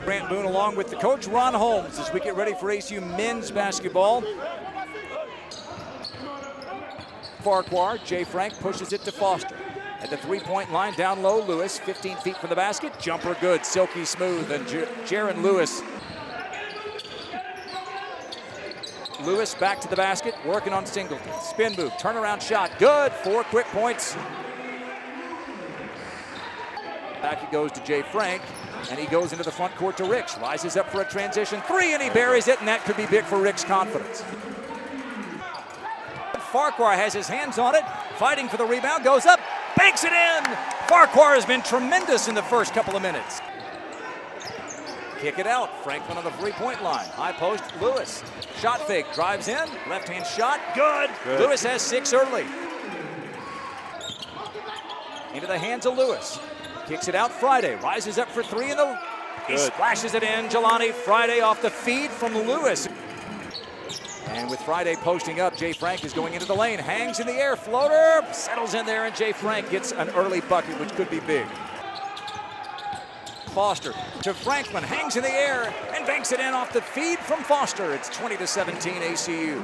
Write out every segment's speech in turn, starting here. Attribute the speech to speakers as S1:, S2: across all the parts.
S1: Grant Boone along with the coach Ron Holmes as we get ready for ACU men's basketball. Farquhar, Jay Frank pushes it to Foster. At the three-point line, down low, Lewis, 15 feet from the basket. Jumper good, silky smooth, and Jaron Lewis. Lewis back to the basket, working on Singleton. Spin move, turnaround shot, good. 4 quick points. Back it goes to Jay Frank, and he goes into the front court to Ricks. Rises up for a transition three, and he buries it, and that could be big for Rick's confidence. Farquhar has his hands on it, fighting for the rebound, goes up, banks it in. Farquhar has been tremendous in the first couple of minutes. Kick it out, Franklin on the three-point line. High post, Lewis. Shot fake, drives in, left-hand shot, good. Lewis has 6 early. Into the hands of Lewis. Kicks it out, Friday, rises up for 3 in he splashes it in. Jelani Friday off the feed from Lewis. And with Friday posting up, Jay Frank is going into the lane, hangs in the air, floater, settles in there, and Jay Frank gets an early bucket, which could be big. Foster to Franklin, hangs in the air, and banks it in off the feed from Foster. It's 20-17 ACU.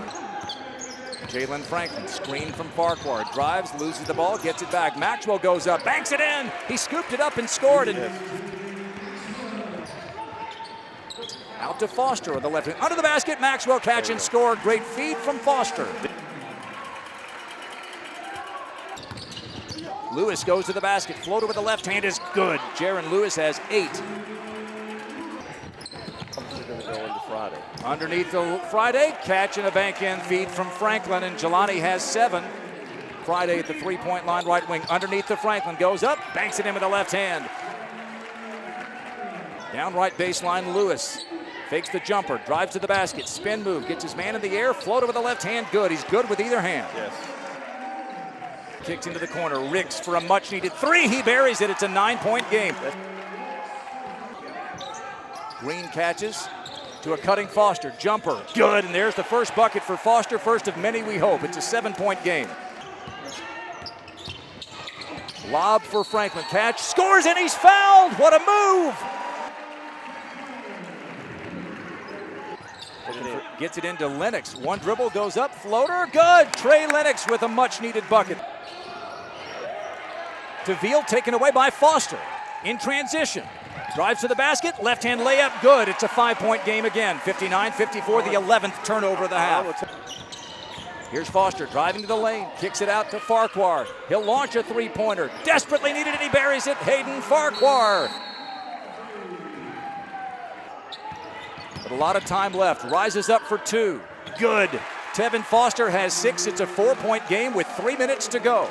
S1: Jalen Franklin, screen from Farquhar, drives, loses the ball, gets it back. Maxwell goes up, banks it in. He scooped it up and scored. And out to Foster on the left wing. Under the basket, Maxwell catch and score. Great feed from Foster. Lewis goes to the basket. Floater with the left hand is good. Jaron Lewis has 8. Underneath the Friday, catch and a bank in feed from Franklin, and Jelani has 7. Friday at the three-point line, right wing. Underneath the Franklin, goes up, banks it in with the left hand. Down right baseline, Lewis. Fakes the jumper, drives to the basket, spin move, gets his man in the air, floater with the left hand, good. He's good with either hand.
S2: Yes.
S1: Kicks into the corner, Ricks for a much-needed 3. He buries it. It's a 9-point game. Green catches to a cutting Foster. Jumper, good. And there's the first bucket for Foster, first of many we hope. It's a 7-point game. Lob for Franklin. Catch, scores, and he's fouled. What a move. Gets it into Lennox. One dribble, goes up, floater, good. Trey Lennox with a much-needed bucket. DeVille taken away by Foster. In transition. Drives to the basket, left-hand layup, good. It's a 5-point game again. 59-54, the 11th turnover of the half. Here's Foster driving to the lane, kicks it out to Farquhar. He'll launch a three-pointer. Desperately needed and he buries it. Hayden Farquhar. But a lot of time left. Rises up for 2. Good. Tevin Foster has 6. It's a 4-point game with 3 minutes to go.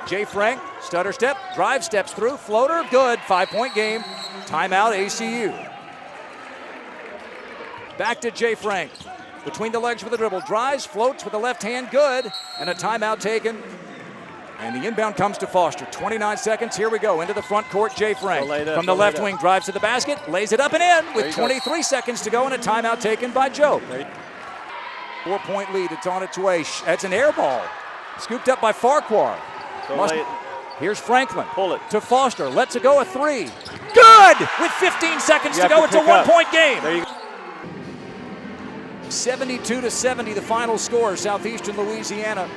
S1: Jay Frank, stutter step, drive, steps through, floater, good. 5-point game. Timeout, ACU. Back to Jay Frank. Between the legs with a dribble, drives, floats with the left hand, good. And a timeout taken. And the inbound comes to Foster. 29 seconds, here we go. Into the front court, Jay Frank. From the left wing, drives to the basket, lays it up and in with 23 seconds to go and a timeout taken by Joe. 4-point lead, it's on its way. That's an air ball. Scooped up by Farquhar. Here's Franklin.
S2: Pull it.
S1: To Foster, lets it go a 3. Good! With 15 seconds to go, it's a 1-point game. 72-70 the final score. Southeastern Louisiana